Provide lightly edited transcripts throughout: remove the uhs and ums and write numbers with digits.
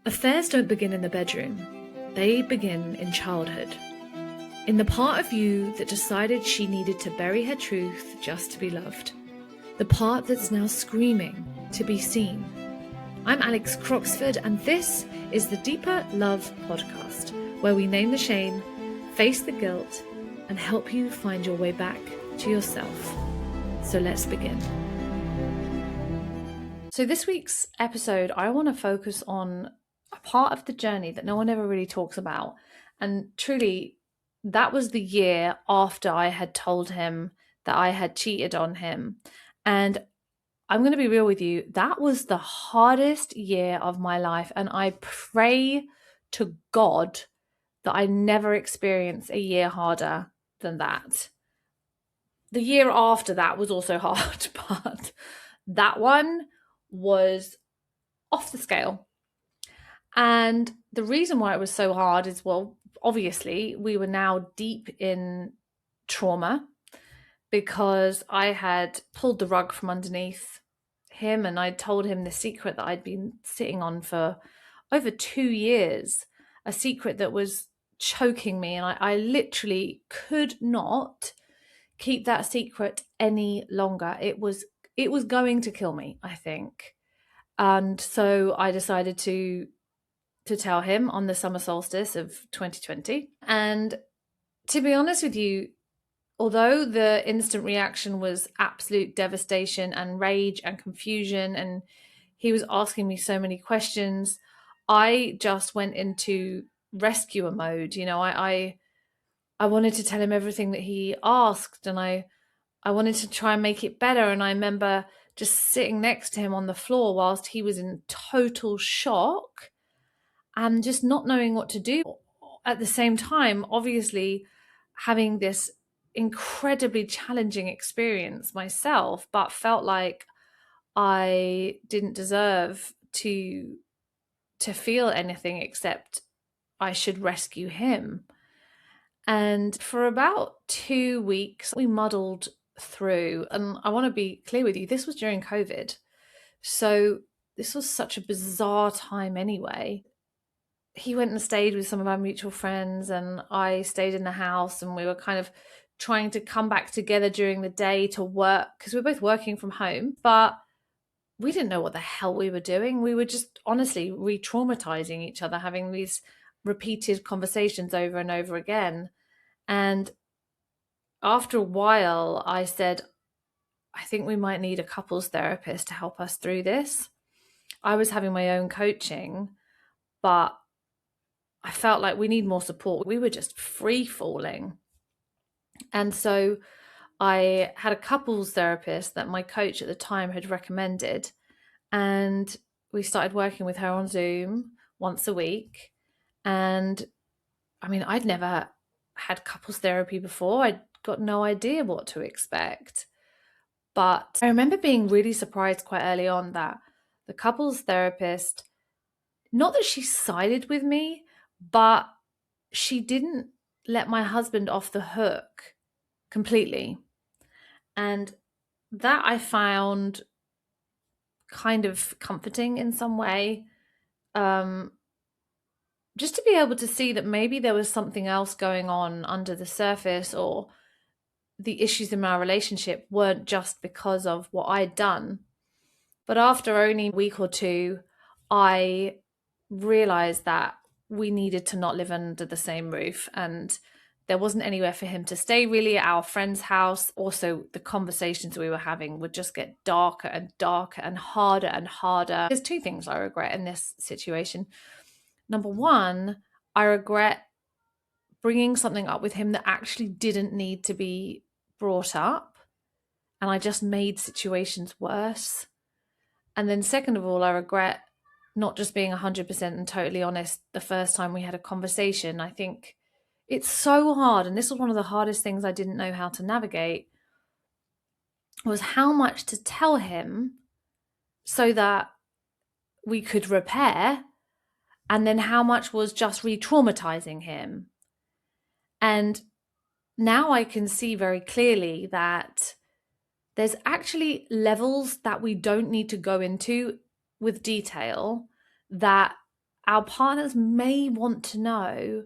Affairs don't begin in the bedroom, they begin in childhood. In the part of you that decided she needed to bury her truth just to be loved. The part that's now screaming to be seen. I'm Alex Croxford, and this is the Deeper Love podcast, where we name the shame, face the guilt, and help you find your way back to yourself. So let's begin. So this week's episode, I want to focus on a part of the journey that no one ever really talks about. And truly, that was the year after I had told him that I had cheated on him. And I'm going to be real with you, that was the hardest year of my life. And I pray to God that I never experience a year harder than that. The year after that was also hard, but that one was off the scale. And the reason why it was so hard is, well, obviously we were now deep in trauma because I had pulled the rug from underneath him and I told him the secret that I'd been sitting on for over 2 years, a secret that was choking me. And I literally could not keep that secret any longer. It was going to kill me, I think. And so I decided to tell him on the summer solstice of 2020. And to be honest with you, although the instant reaction was absolute devastation and rage and confusion, and he was asking me so many questions, I just went into rescuer mode. You know, I wanted to tell him everything that he asked, and I wanted to try and make it better. And I remember just sitting next to him on the floor whilst he was in total shock and just not knowing what to do. At the same time, obviously having this incredibly challenging experience myself, but felt like I didn't deserve to feel anything except I should rescue him. And for about 2 weeks, we muddled through. And I want to be clear with you, this was during COVID. So this was such a bizarre time anyway. He went and stayed with some of our mutual friends and I stayed in the house, and we were kind of trying to come back together during the day to work because we were both working from home, but we didn't know what the hell we were doing. We were just honestly re-traumatizing each other, having these repeated conversations over and over again. And after a while, I said, I think we might need a couples therapist to help us through this. I was having my own coaching, but I felt like we need more support. We were just free falling. And so I had a couples therapist that my coach at the time had recommended. And we started working with her on Zoom once a week. And I mean, I'd never had couples therapy before. I'd got no idea what to expect. But I remember being really surprised quite early on that the couples therapist, not that she sided with me, but she didn't let my husband off the hook completely. And that I found kind of comforting in some way. Just to be able to see that maybe there was something else going on under the surface, or the issues in our relationship weren't just because of what I'd done. But after only a week or two, I realized that we needed to not live under the same roof, and there wasn't anywhere for him to stay really at our friend's house. Also, the conversations we were having would just get darker and darker and harder and harder. There's 2 things I regret in this situation. Number one, I regret bringing something up with him that actually didn't need to be brought up, and I just made situations worse. And then second of all, I regret not just being 100% and totally honest the first time we had a conversation. I think it's so hard, and this was one of the hardest things I didn't know how to navigate, was how much to tell him so that we could repair, and then how much was just re-traumatizing him. And now I can see very clearly that there's actually levels that we don't need to go into with detail that our partners may want to know,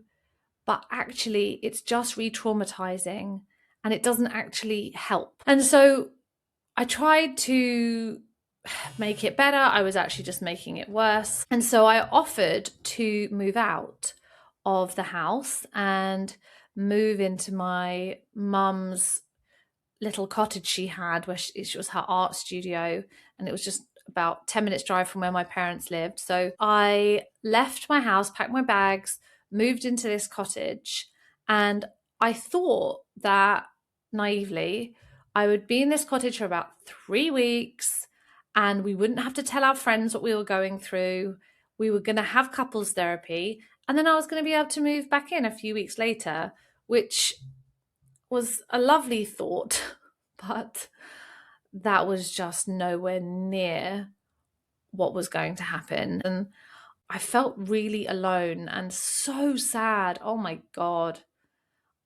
but actually it's just re-traumatizing and it doesn't actually help. And so I tried to make it better. I was actually just making it worse. And so I offered to move out of the house and move into my mum's little cottage she had, where she was her art studio, and it was just about 10 minutes drive from where my parents lived. So I left my house, packed my bags, moved into this cottage, and I thought that naively I would be in this cottage for about 3 weeks and we wouldn't have to tell our friends what we were going through. We were going to have couples therapy, and then I was going to be able to move back in a few weeks later, which was a lovely thought, but that was just nowhere near what was going to happen. And I felt really alone and so sad. Oh my God.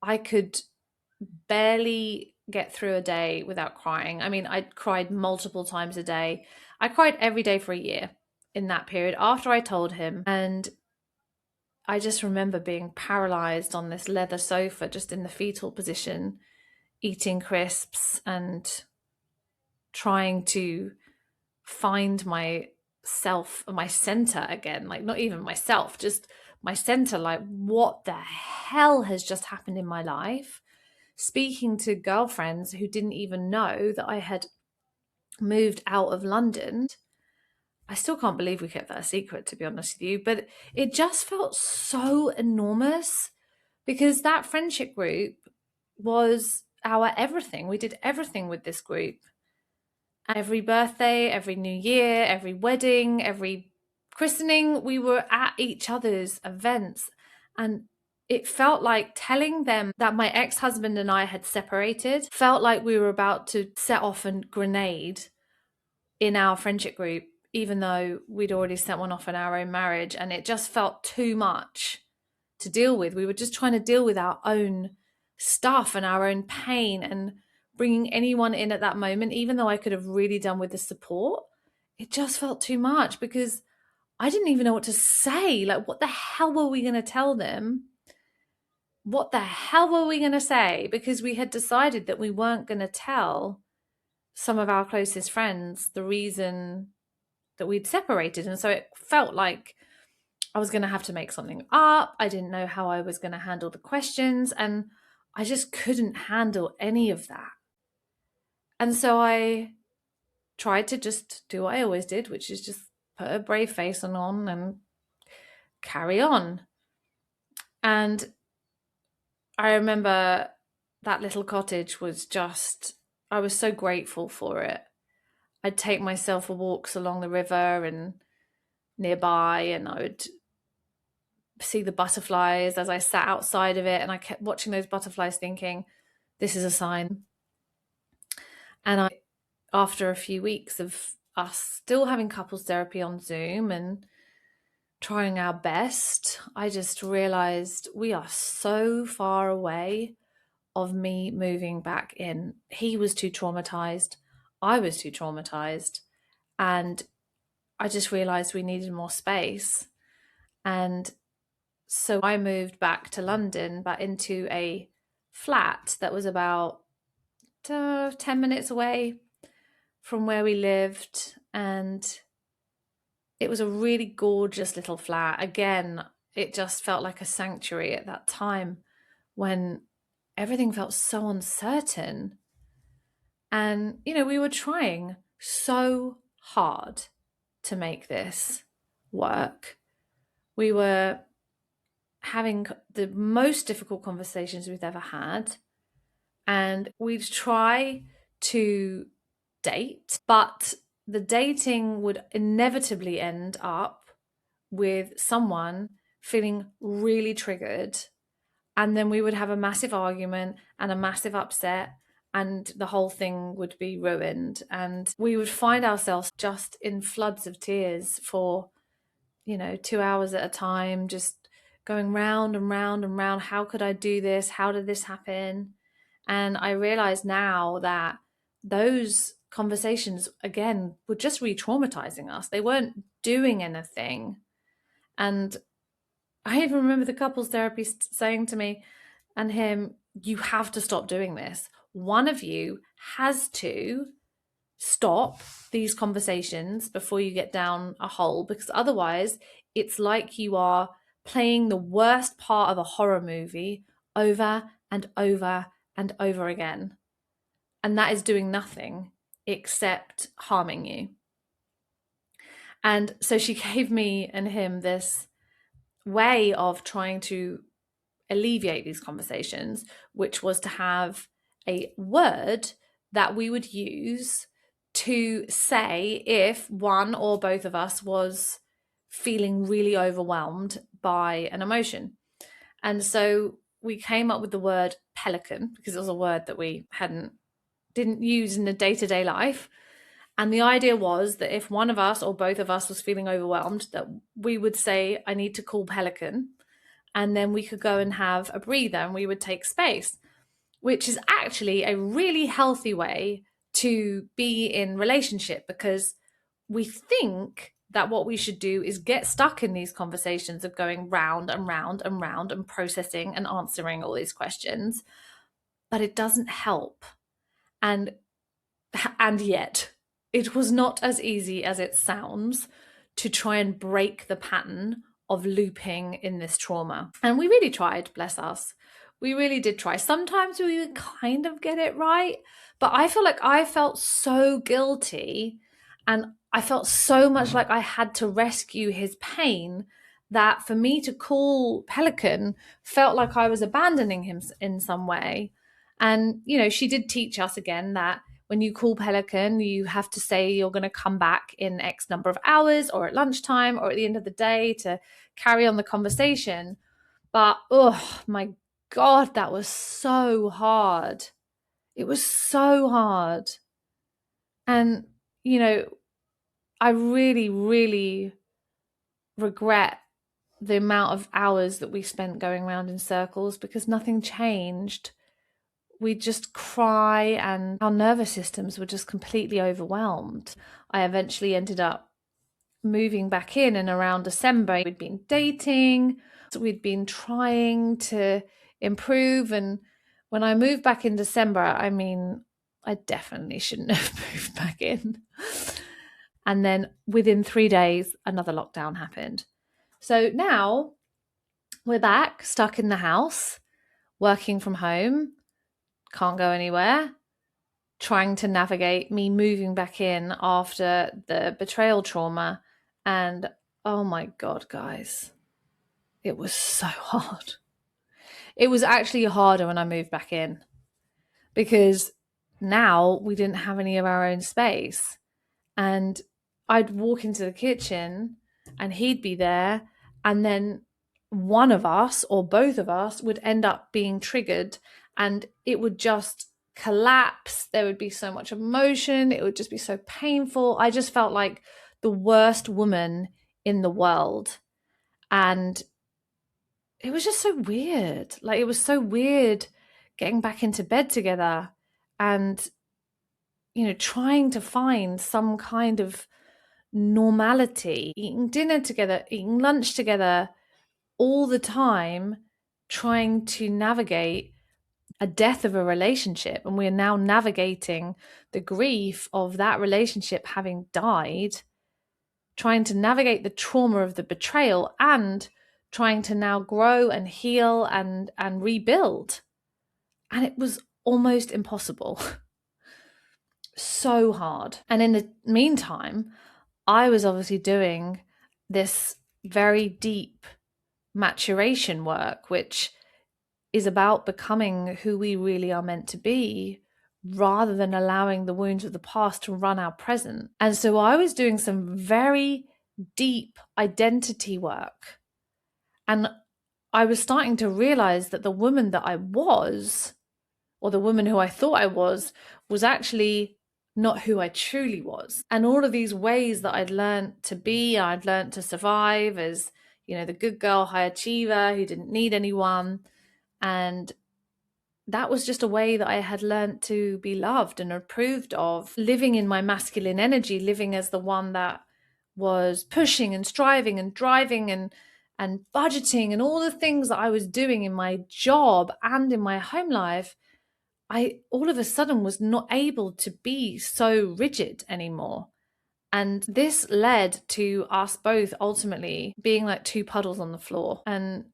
I could barely get through a day without crying. I mean, I cried multiple times a day. I cried every day for a year in that period after I told him. And I just remember being paralyzed on this leather sofa, just in the fetal position, eating crisps and trying to find myself, my center again. Like, not even myself, just my center. Like, what the hell has just happened in my life? Speaking to girlfriends who didn't even know that I had moved out of London. I still can't believe we kept that a secret, to be honest with you, but it just felt so enormous because that friendship group was our everything. We did everything with this group. Every birthday, every new year, every wedding, every christening, we were at each other's events. And it felt like telling them that my ex-husband and I had separated felt like we were about to set off a grenade in our friendship group, even though we'd already sent one off in our own marriage. And it just felt too much to deal with. We were just trying to deal with our own stuff and our own pain, and bringing anyone in at that moment, even though I could have really done with the support, it just felt too much because I didn't even know what to say. Like, what the hell were we going to tell them? What the hell were we going to say? Because we had decided that we weren't going to tell some of our closest friends the reason that we'd separated. And so it felt like I was going to have to make something up. I didn't know how I was going to handle the questions, and I just couldn't handle any of that. And so I tried to just do what I always did, which is just put a brave face on and carry on. And I remember that little cottage was just, I was so grateful for it. I'd take myself for walks along the river and nearby, and I would see the butterflies as I sat outside of it, and I kept watching those butterflies thinking, this is a sign. And after a few weeks of us still having couples therapy on Zoom and trying our best, I just realized we are so far away of me moving back in. He was too traumatized. I was too traumatized. And I just realized we needed more space. And so I moved back to London, but into a flat that was about 10 minutes away from where we lived. And it was a really gorgeous little flat. Again, it just felt like a sanctuary at that time when everything felt so uncertain. And, we were trying so hard to make this work. We were having the most difficult conversations we've ever had. And we'd try to date, but the dating would inevitably end up with someone feeling really triggered. And then we would have a massive argument and a massive upset, and the whole thing would be ruined. And we would find ourselves just in floods of tears for, 2 hours at a time, just going round and round and round. How could I do this? How did this happen? And I realize now that those conversations, again, were just re-traumatizing us. They weren't doing anything. And I even remember the couples therapist saying to me and him, you have to stop doing this. One of you has to stop these conversations before you get down a hole, because otherwise it's like you are playing the worst part of a horror movie over and over and over again. And that is doing nothing except harming you. And so she gave me and him this way of trying to alleviate these conversations, which was to have a word that we would use to say if one or both of us was feeling really overwhelmed by an emotion. And so we came up with the word pelican, because it was a word that we didn't use in the day-to-day life. And the idea was that if one of us or both of us was feeling overwhelmed, that we would say, I need to call pelican. And then we could go and have a breather and we would take space, which is actually a really healthy way to be in relationship, because we think that what we should do is get stuck in these conversations of going round and round and round and processing and answering all these questions, but it doesn't help. And yet it was not as easy as it sounds to try and break the pattern of looping in this trauma. And we really tried, bless us. We really did try. Sometimes we would kind of get it right, but I feel like I felt so guilty and I felt so much like I had to rescue his pain, that for me to call Pelican felt like I was abandoning him in some way. And, you know, she did teach us again that when you call Pelican, you have to say you're going to come back in X number of hours or at lunchtime or at the end of the day to carry on the conversation. But, oh my God, that was so hard. It was so hard. And, you know, I really, really regret the amount of hours that we spent going around in circles, because nothing changed. We'd just cry and our nervous systems were just completely overwhelmed. I eventually ended up moving back in, and around December, we'd been dating, so we'd been trying to improve. And when I moved back in December, I mean, I definitely shouldn't have moved back in. And then within 3 days, another lockdown happened. So now we're back, stuck in the house, working from home, can't go anywhere, trying to navigate me moving back in after the betrayal trauma. And oh my God, guys, it was so hard. It was actually harder when I moved back in, because now we didn't have any of our own space. And I'd walk into the kitchen and he'd be there, and then one of us or both of us would end up being triggered, and it would just collapse. There would be so much emotion. It would just be so painful. I just felt like the worst woman in the world. And it was just so weird. Like, it was so weird getting back into bed together and, you know, trying to find some kind of normality, eating dinner together, eating lunch together all the time, trying to navigate a death of a relationship. And we're now navigating the grief of that relationship having died, trying to navigate the trauma of the betrayal, and trying to now grow and heal and rebuild. And it was almost impossible. So hard. And in the meantime, I was obviously doing this very deep maturation work, which is about becoming who we really are meant to be, rather than allowing the wounds of the past to run our present. And so I was doing some very deep identity work. And I was starting to realize that the woman that I was, or the woman who I thought I was actually not who I truly was. And all of these ways that I'd learned to be, I'd learned to survive as, you know, the good girl, high achiever who didn't need anyone. And that was just a way that I had learned to be loved and approved of, living in my masculine energy, living as the one that was pushing and striving and driving and budgeting and all the things that I was doing in my job and in my home life, I all of a sudden was not able to be so rigid anymore. And this led to us both ultimately being like two puddles on the floor, and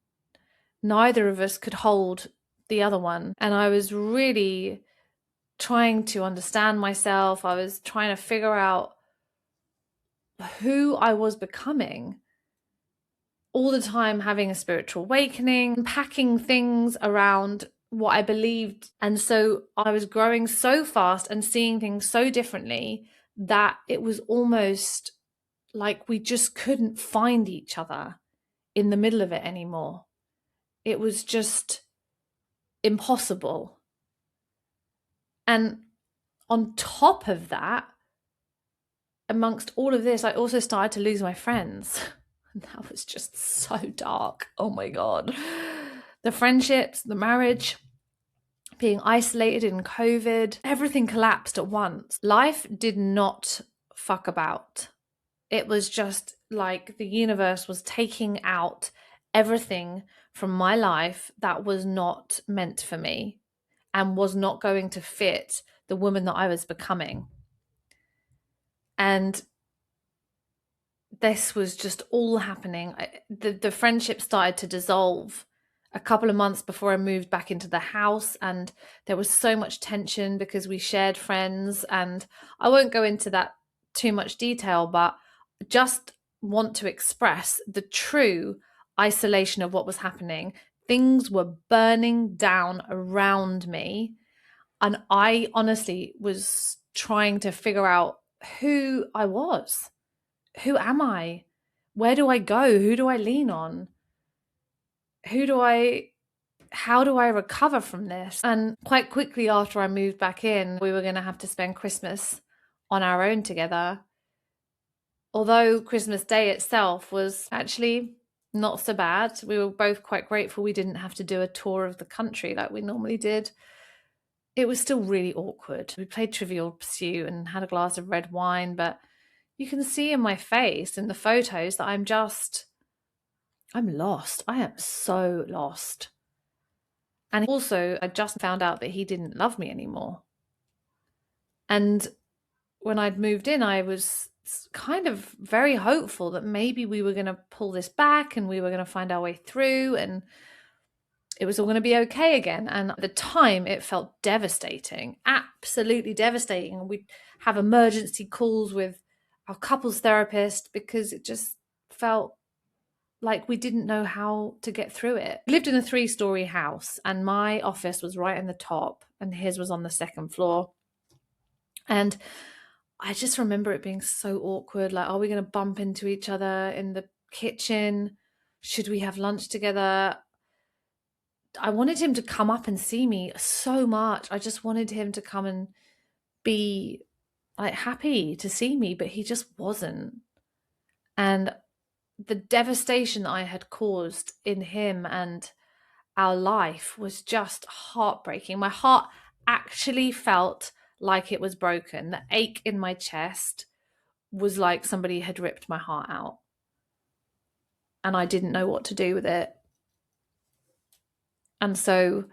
neither of us could hold the other one. And I was really trying to understand myself. I was trying to figure out who I was becoming, all the time having a spiritual awakening, packing things around what I believed. And so I was growing so fast and seeing things so differently that it was almost like we just couldn't find each other in the middle of it anymore. It was just impossible. And on top of that, amongst all of this, I also started to lose my friends. And that was just so dark. Oh my God. The friendships, the marriage, being isolated in COVID, everything collapsed at once. Life did not fuck about. It was just like the universe was taking out everything from my life that was not meant for me and was not going to fit the woman that I was becoming. And this was just all happening. The friendship started to dissolve a couple of months before I moved back into the house, and there was so much tension because we shared friends. And I won't go into that too much detail, but just want to express the true isolation of what was happening. Things were burning down around me, and I honestly was trying to figure out who I was. Who am I? Where do I go? Who do I lean on? How do I recover from this? And quite quickly after I moved back in, we were going to have to spend Christmas on our own together. Although Christmas Day itself was actually not so bad. We were both quite grateful we didn't have to do a tour of the country like we normally did. It was still really awkward. We played Trivial Pursuit and had a glass of red wine, but you can see in my face in the photos that I'm lost. I am so lost. And also, I just found out that he didn't love me anymore. And when I'd moved in, I was kind of very hopeful that maybe we were going to pull this back and we were going to find our way through and it was all going to be okay again. And at the time, it felt devastating, absolutely devastating. We'd have emergency calls with our couples therapist because it just felt like we didn't know how to get through it. We lived in a 3-story house and my office was right in the top and his was on the second floor. And I just remember it being so awkward. Like, are we going to bump into each other in the kitchen? Should we have lunch together? I wanted him to come up and see me so much. I just wanted him to come and be like happy to see me, but he just wasn't. And the devastation I had caused in him and our life was just heartbreaking. My heart actually felt like it was broken. The ache in my chest was like somebody had ripped my heart out. And I didn't know what to do with it. And so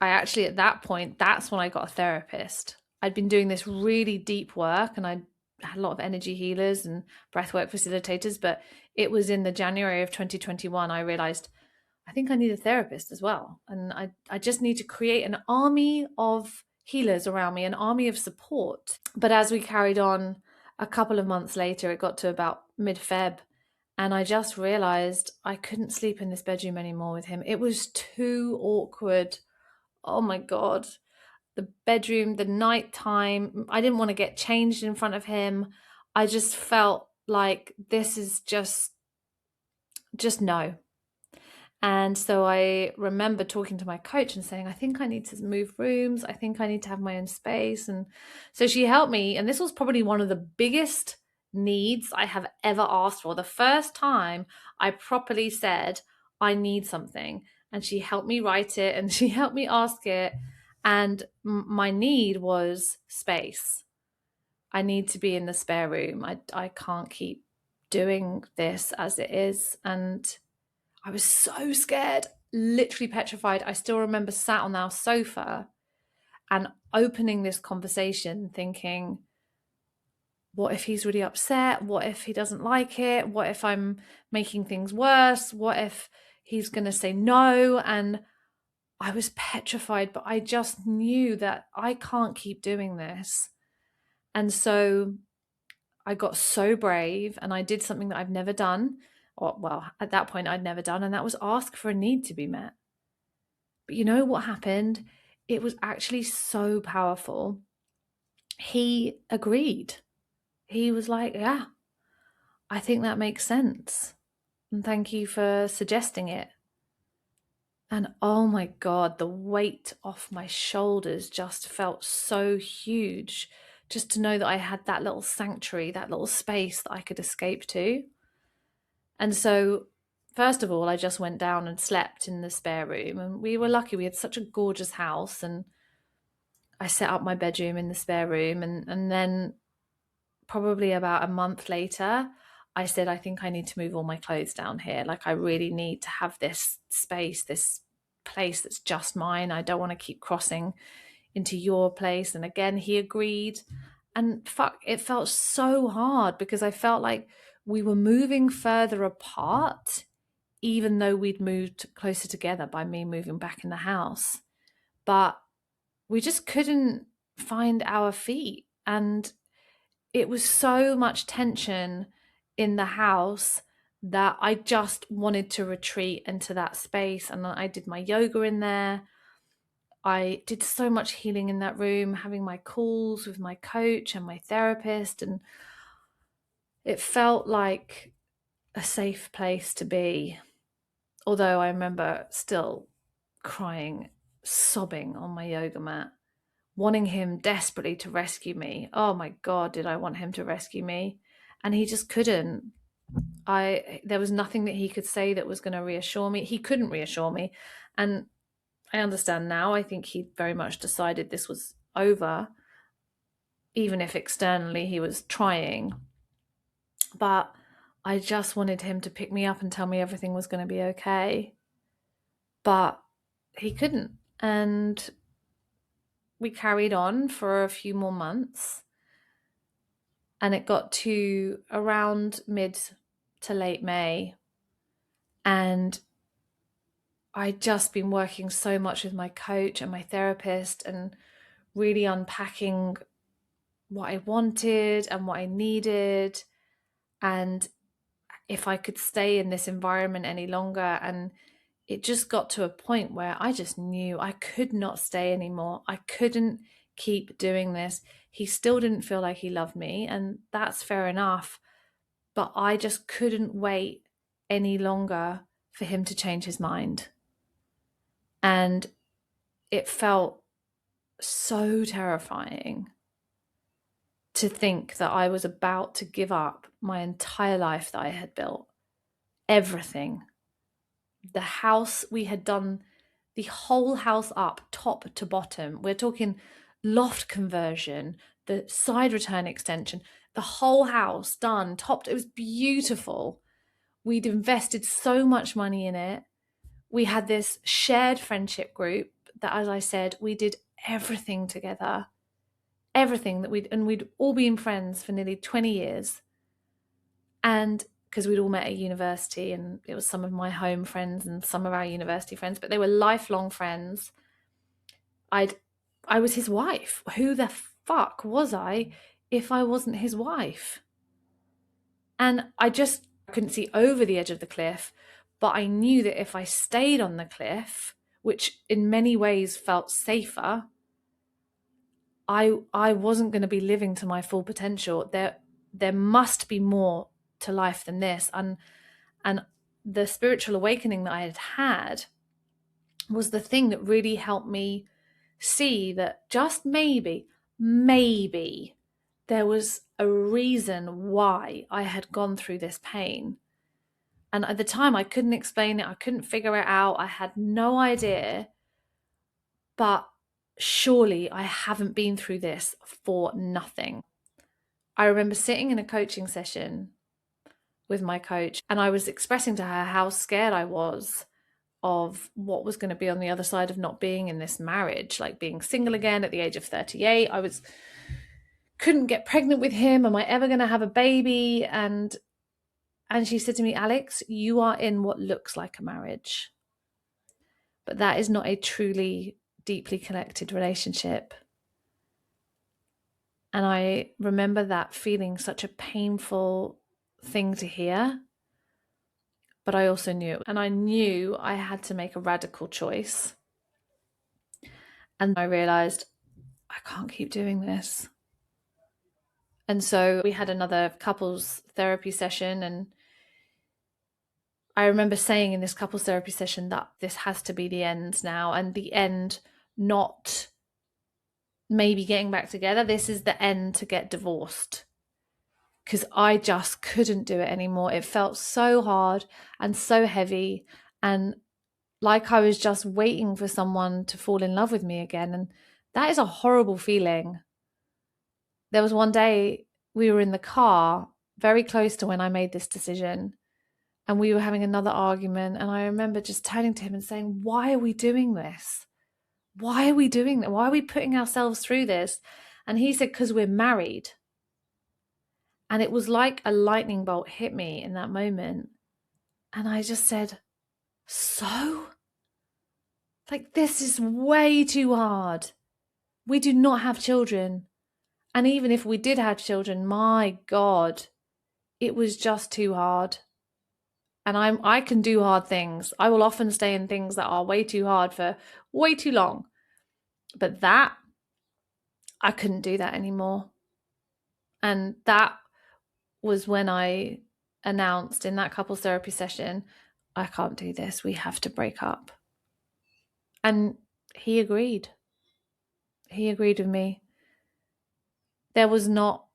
I actually, at that point, that's when I got a therapist. I'd been doing this really deep work and I had a lot of energy healers and breathwork facilitators, but it was in the January of 2021 I realized I think I need a therapist as well. And I just need to create an army of healers around me, an army of support. But as we carried on, a couple of months later, it got to about mid-Feb, and I just realized I couldn't sleep in this bedroom anymore with him. It was too awkward. Oh my God. The bedroom, the nighttime, I didn't want to get changed in front of him. I just felt like this is just no. And so I remember talking to my coach and saying, I think I need to move rooms. I think I need to have my own space. And so she helped me. And this was probably one of the biggest needs I have ever asked for. The first time I properly said, I need something. And she helped me write it and she helped me ask it. And my need was space. I need to be in the spare room. I can't keep doing this as it is. And I was so scared, literally petrified. I still remember sat on our sofa and opening this conversation thinking, what if he's really upset? What if he doesn't like it? What if I'm making things worse? What if he's going to say no? And I was petrified, but I just knew that I can't keep doing this. And so I got so brave and I did something that I've never done. Or, well, at that point, I'd never done, and that was ask for a need to be met. But you know what happened? It was actually so powerful. He agreed. He was like, yeah, I think that makes sense. And thank you for suggesting it. And oh my God, the weight off my shoulders just felt so huge. Just to know that I had that little sanctuary, that little space that I could escape to. And so, first of all, I just went down and slept in the spare room. And we were lucky, we had such a gorgeous house. And I set up my bedroom in the spare room. And then, probably about a month later, I said, I think I need to move all my clothes down here. Like, I really need to have this space, this place that's just mine. I don't want to keep crossing into your place. And again, he agreed. And fuck, it felt so hard because I felt like we were moving further apart, even though we'd moved closer together by me moving back in the house. But we just couldn't find our feet. And it was so much tension in the house that I just wanted to retreat into that space. And I did my yoga in there. I did so much healing in that room, having my calls with my coach and my therapist. And it felt like a safe place to be. Although I remember still crying, sobbing on my yoga mat, wanting him desperately to rescue me. Oh my God, did I want him to rescue me? And he just couldn't. There was nothing that he could say that was going to reassure me. He couldn't reassure me. And I understand now. I think he very much decided this was over, even if externally he was trying. But I just wanted him to pick me up and tell me everything was going to be okay. But he couldn't. And we carried on for a few more months. And it got to around mid to late May. And I'd just been working so much with my coach and my therapist and really unpacking what I wanted and what I needed, and if I could stay in this environment any longer. And it just got to a point where I just knew I could not stay anymore. I couldn't keep doing this. He still didn't feel like he loved me, and that's fair enough. But I just couldn't wait any longer for him to change his mind. And it felt so terrifying to think that I was about to give up my entire life that I had built. Everything. The house, we had done the whole house up, top to bottom. We're talking loft conversion, the side return extension, the whole house done, topped. It was beautiful. We'd invested so much money in it. We had this shared friendship group that, as I said, we did everything together. Everything that we'd all been friends for nearly 20 years. And because we'd all met at university, and it was some of my home friends and some of our university friends, but they were lifelong friends. I was his wife. Who the fuck was I if I wasn't his wife? And I just couldn't see over the edge of the cliff, but I knew that if I stayed on the cliff, which in many ways felt safer, I wasn't going to be living to my full potential. There must be more to life than this. And the spiritual awakening that I had had was the thing that really helped me see that just maybe there was a reason why I had gone through this pain. And at the time, I couldn't explain it. I couldn't figure it out. I had no idea. But surely I haven't been through this for nothing. I remember sitting in a coaching session with my coach, and I was expressing to her how scared I was of what was going to be on the other side of not being in this marriage, like being single again at the age of 38. Couldn't get pregnant with him. Am I ever going to have a baby? And she said to me, Alex, you are in what looks like a marriage, but that is not a truly deeply connected relationship. And I remember that feeling such a painful thing to hear, but I also knew, and I knew I had to make a radical choice. And I realized I can't keep doing this. And so we had another couples therapy session, and I remember saying in this couples therapy session that this has to be the end now, and the end, not maybe getting back together. This is the end to get divorced, because I just couldn't do it anymore. It felt so hard and so heavy, and like I was just waiting for someone to fall in love with me again. And that is a horrible feeling. There was one day we were in the car very close to when I made this decision, and we were having another argument. And I remember just turning to him and saying, why are we doing this? Why are we doing that? Why are we putting ourselves through this? And he said, because we're married. And it was like a lightning bolt hit me in that moment. And I just said, so? Like, this is way too hard. We do not have children. And even if we did have children, my God, it was just too hard. And I can do hard things. I will often stay in things that are way too hard for way too long. But that, I couldn't do that anymore. And that was when I announced in that couples therapy session, I can't do this. We have to break up. And he agreed. He agreed with me. There was not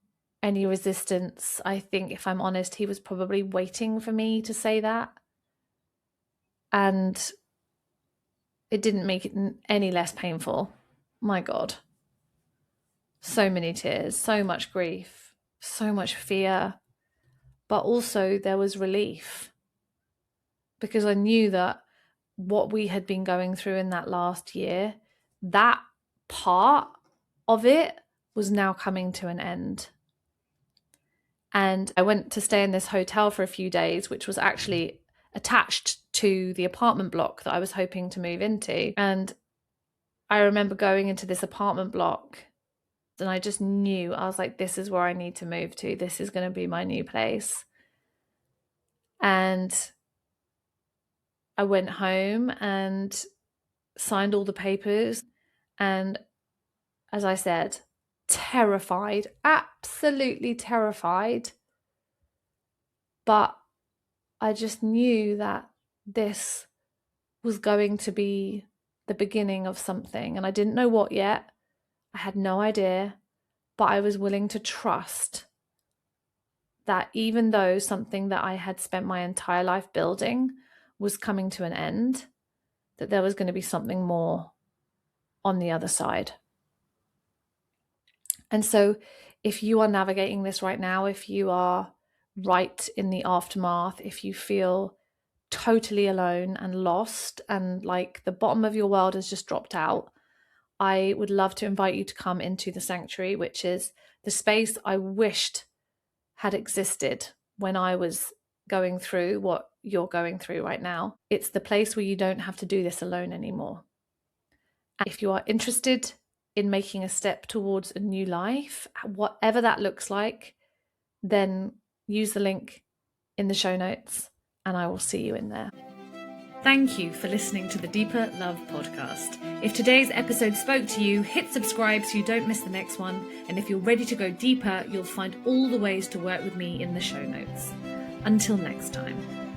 any resistance. I think, if I'm honest, he was probably waiting for me to say that. And it didn't make it any less painful. My God. So many tears, so much grief, so much fear. But also there was relief, because I knew that what we had been going through in that last year, that part of it was now coming to an end. And I went to stay in this hotel for a few days, which was actually attached to the apartment block that I was hoping to move into. And I remember going into this apartment block, and I just knew, I was like, this is where I need to move to. This is going to be my new place. And I went home and signed all the papers. And as I said, terrified, absolutely terrified. But I just knew that this was going to be the beginning of something. And I didn't know what yet. I had no idea. But I was willing to trust that even though something that I had spent my entire life building was coming to an end, that there was going to be something more on the other side. And so if you are navigating this right now, if you are right in the aftermath, if you feel totally alone and lost and like the bottom of your world has just dropped out, I would love to invite you to come into the sanctuary, which is the space I wished had existed when I was going through what you're going through right now. It's the place where you don't have to do this alone anymore. And if you are interested in making a step towards a new life, whatever that looks like, then use the link in the show notes and I will see you in there. Thank you for listening to the Deeper Love podcast. If today's episode spoke to you, hit subscribe so you don't miss the next one. And if you're ready to go deeper, you'll find all the ways to work with me in the show notes. Until next time.